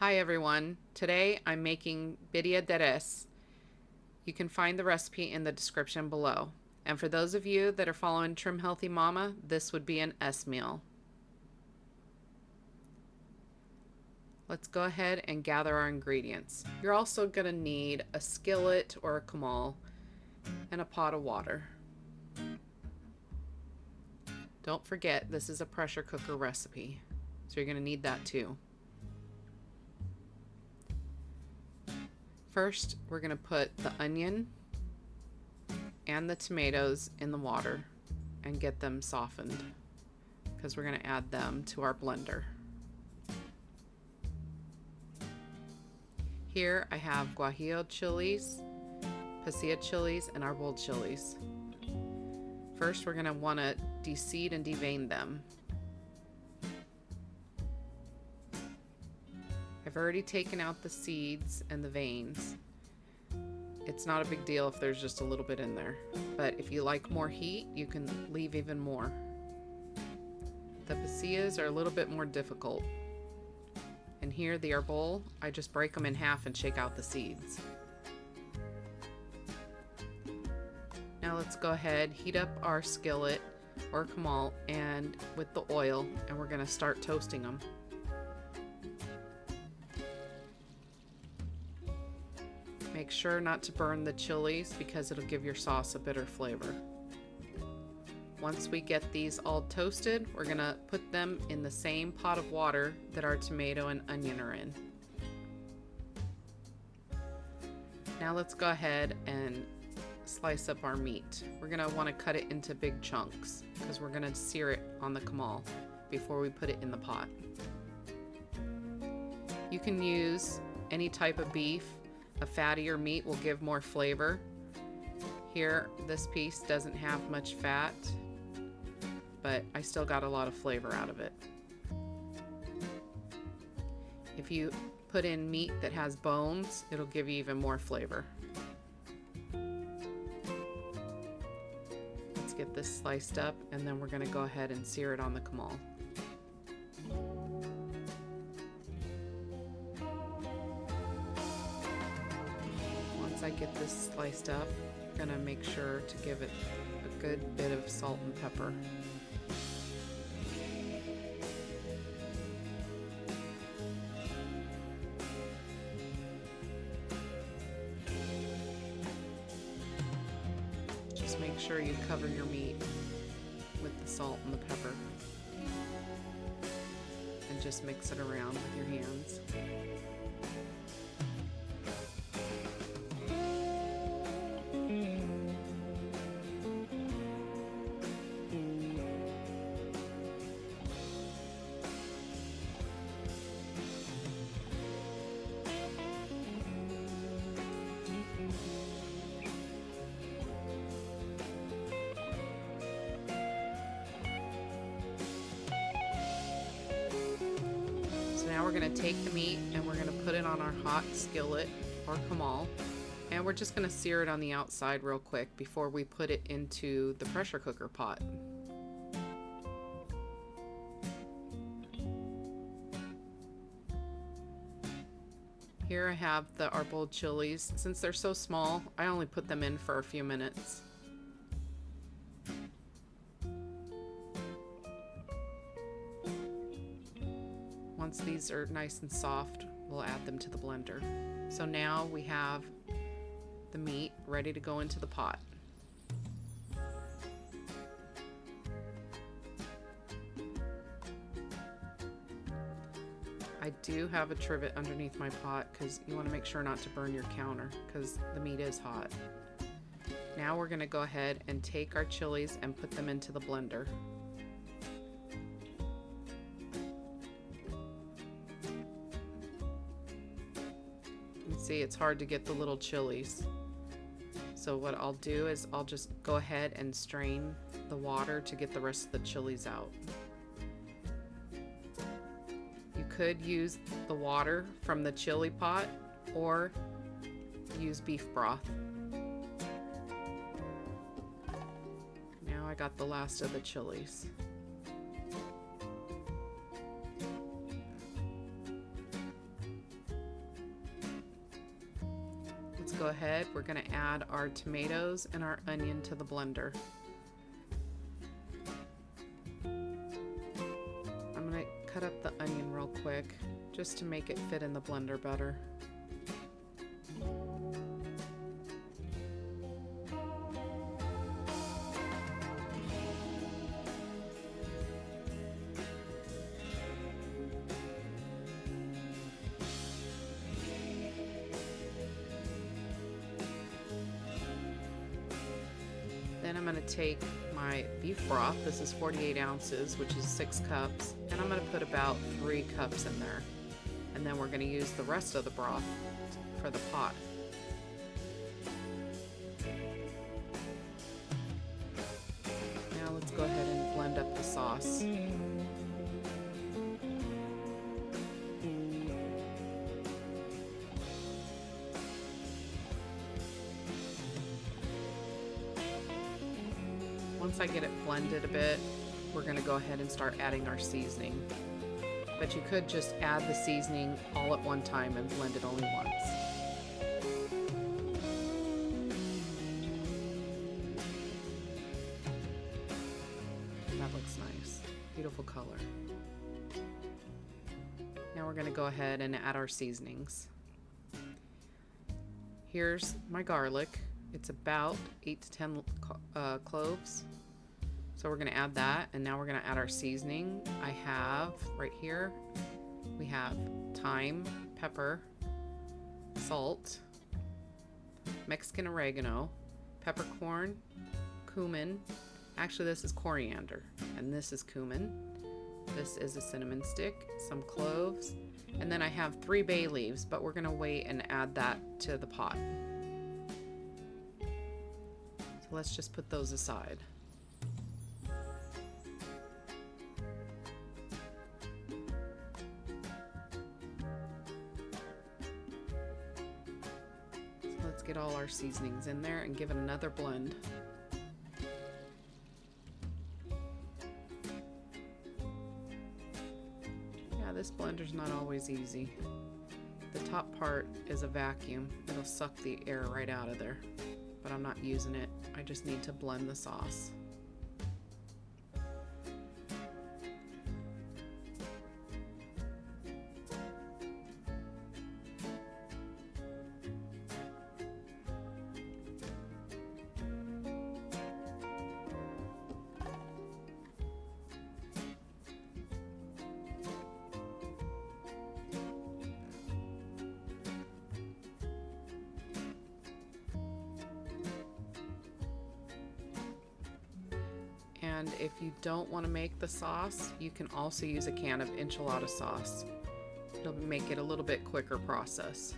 Hi everyone, today I'm making birria de res. You can find the recipe in the description below. And for those of you that are following Trim Healthy Mama, this would be an S meal. Let's go ahead and gather our ingredients. You're also going to need a skillet or a comal and a pot of water. Don't forget, this is a pressure cooker recipe, so you're going to need that too. First, we're going to put the onion and the tomatoes in the water and get them softened because we're going to add them to our blender. Here I have Guajillo chilies, Pasilla chilies, and Árbol chilies. First, we're going to want to deseed and devein them. I've already taken out the seeds and the veins. It's not a big deal if there's just a little bit in there, but if you like more heat, you can leave even more. The pasillas are a little bit more difficult. And here, the Árbol, I just break them in half and shake out the seeds. Now let's go ahead, heat up our skillet or comal and with the oil, and we're going to start toasting them. Make sure not to burn the chilies because it'll give your sauce a bitter flavor. Once we get these all toasted, we're going to put them in the same pot of water that our tomato and onion are in. Now let's go ahead and slice up our meat. We're going to want to cut it into big chunks because we're going to sear it on the comal before we put it in the pot. You can use any type of beef. A fattier meat will give more flavor. Here, this piece doesn't have much fat, but I still got a lot of flavor out of it. If you put in meat that has bones, it'll give you even more flavor. Let's get this sliced up, and then we're going to go ahead and sear it on the comal. Once I get this sliced up, I'm gonna make sure to give it a good bit of salt and pepper. Just make sure you cover your meat with the salt and the pepper and just mix it around with your hands. Now we're going to take the meat and we're going to put it on our hot skillet or comal, and we're just going to sear it on the outside real quick before we put it into the pressure cooker pot. Here I have the Árbol chilies. Since they're so small, I only put them in for a few minutes. Once these are nice and soft, we'll add them to the blender. So now we have the meat ready to go into the pot. I do have a trivet underneath my pot because you want to make sure not to burn your counter because the meat is hot. Now we're going to go ahead and take our chilies and put them into the blender. See, it's hard to get the little chilies. So what I'll do is I'll just go ahead and strain the water to get the rest of the chilies out. You could use the water from the chili pot or use beef broth. Now I got the last of the chilies. go ahead, we're going to add our tomatoes and our onion to the blender. I'm going to cut up the onion real quick just to make it fit in the blender better. Then I'm going to take my beef broth. This is 48 ounces, which is 6 cups. And I'm going to put about 3 cups in there. And then we're going to use the rest of the broth for the pot. Now let's go ahead and blend up the sauce. Once I get it blended a bit, we're going to go ahead and start adding our seasoning. But you could just add the seasoning all at one time and blend it only once. That looks nice. Beautiful color. Now we're going to go ahead and add our seasonings. Here's my garlic. It's about 8 to 10 cloves. So we're going to add that, and now we're going to add our seasoning. I have right here, we have thyme, pepper, salt, Mexican oregano, peppercorn, cumin. Actually, this is coriander, and this is cumin. This is a cinnamon stick, some cloves, and then I have 3 bay leaves, but we're going to wait and add that to the pot. So let's just put those aside. Let's get all our seasonings in there and give it another blend. Yeah, this blender's not always easy. The top part is a vacuum. It'll suck the air right out of there, but I'm not using it. I just need to blend the sauce. And if you don't want to make the sauce, you can also use a can of enchilada sauce. It'll make it a little bit quicker process.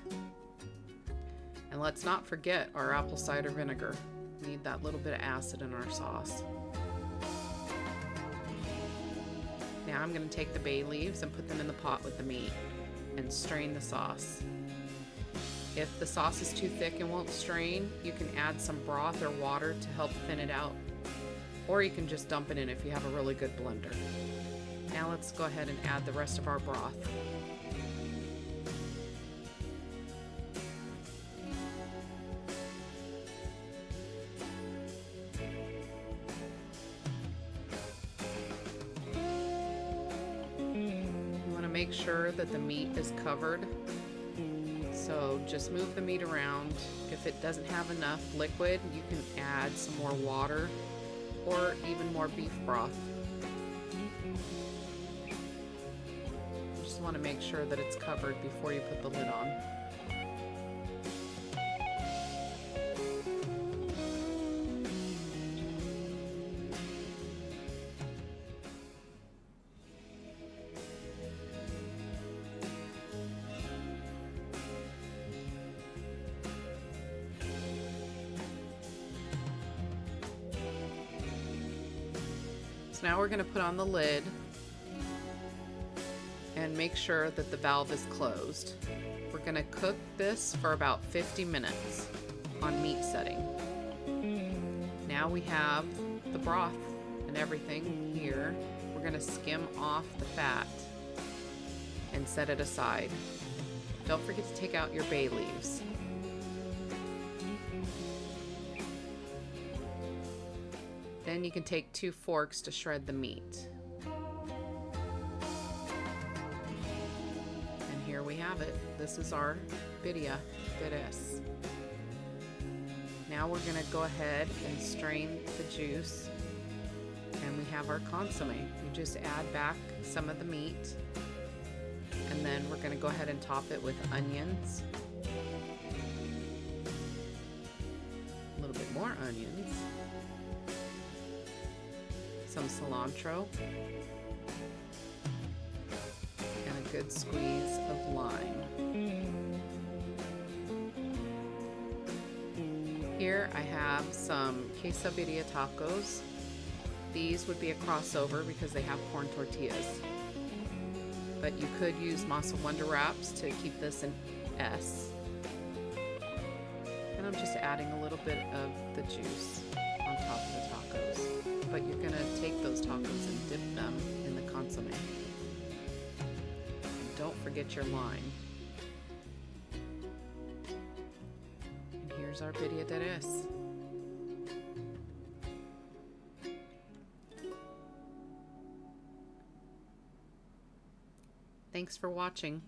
And let's not forget our apple cider vinegar. We need that little bit of acid in our sauce. Now I'm going to take the bay leaves and put them in the pot with the meat and strain the sauce. If the sauce is too thick and won't strain, you can add some broth or water to help thin it out. Or you can just dump it in if you have a really good blender. Now let's go ahead and add the rest of our broth. You want to make sure that the meat is covered. So just move the meat around. If it doesn't have enough liquid, you can add some more water or even more beef broth. You just want to make sure that it's covered before you put the lid on. Now we're going to put on the lid and make sure that the valve is closed. We're going to cook this for about 50 minutes on meat setting. Now we have the broth and everything here. We're going to skim off the fat and set it aside. Don't forget to take out your bay leaves. Then you can take 2 forks to shred the meat. And here we have it. This is our birria de res. Now we're going to go ahead and strain the juice. And we have our consommé. You just add back some of the meat. And then we're going to go ahead and top it with onions. A little bit more onions. Some cilantro. And a good squeeze of lime. Here I have some quesadilla tacos. These would be a crossover because they have corn tortillas. But you could use masa wonder wraps to keep this in S. And I'm just adding a little bit of the juice on top of the tacos. But you're going to take those tacos and dip them in the consommé. Don't forget your lime. And here's our birria de res. Thanks for watching.